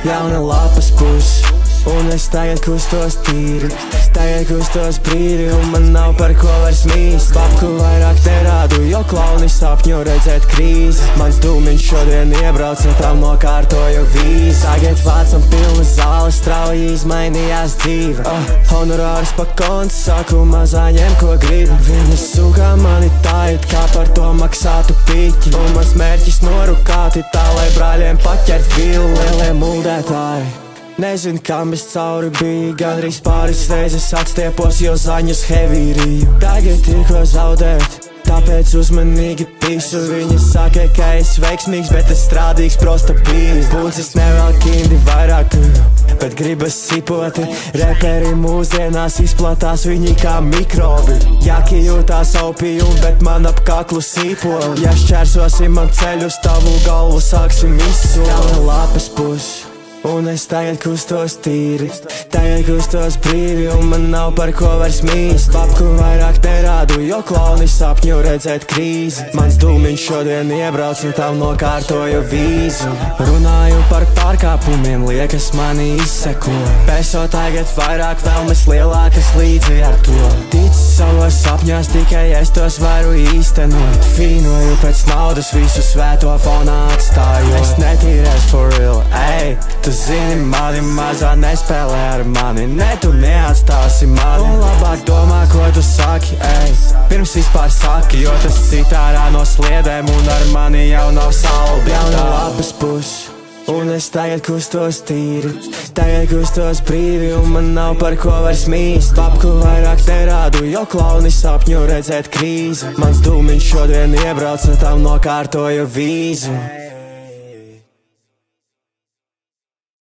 Jauna lapas puse, un es tagad kustos tīri. Tagad kustos brīvi, un man nav par ko vairs mīst. Babku vairāk nerādu, jo klauni sapņo redzēt krīzi. Mans dūmiņš šodien iebrauc, ja tam nokārtoju vīzi. Tagad vācam pilna zāle, strauji izmainījās dzīve. Honorārs pa kontu, saku mazā ņem ko gribi. Viņas sūkā mani tā, it kā par to maksātu piķi. Un mans mērķis norukāti tā, lai brāļiem paķert vilu. Lielie muldētāji, nezinu, kam es cauri biju. Gandrīz pāris reizes atstiepos, jo zaņus hevīriju. Tagad ir ko zaudēt, tāpēc uzmanīgi pisu. Viņi saka, ka es veiksmīgs, bet es strādīgs prosta biju. Buncis nevēl kindi vairāk, bet gribas sipoti. Reperi mūsdienās izplatās viņi kā mikrobi. Jaki jūtās opijumi, bet man ap kaklu sīpoli. Ja šķērsosim man ceļu, tavu galvu sāksim izsoli. Jauna lapas puse, un es tagad kustos tīri. Tagad kustos brīvi, un man nav par ko vairs mīst. Babku vairāk nerādu, jo klauni sapņo redzēt krīzi. Mans dūmiņš šodien iebrauc, un tam nokārtoju vīzu. Runāju par pārkāpumiem, liekas mani izseko. Peso tagad vairāk, vēlmes lielākas līdzi ar to. Tici savos sapņos, tikai es tos varu īstenot. Fīnoju pēc naudas, visu svēto fonā atstāju. Es netīrēs for real, ej. Tu zini, mani mazā nespēlē ar mani. Ne, tu neatstāsi mani. Un labāk domā, ko tu saki, ej. Pirms vispār saki, jo tas citārā no sliedēm. Un ar mani jau nav saldi. Jauna lapas puse, un es tagad kustos tīri. Tagad kustos brīvi, un man nav par ko vairs mīst. Babku vairāk nerādu, jo klauni sapņo redzēt krīzi. Mans dūmiņš šodien iebrauc, un tam nokārtoju vīzu.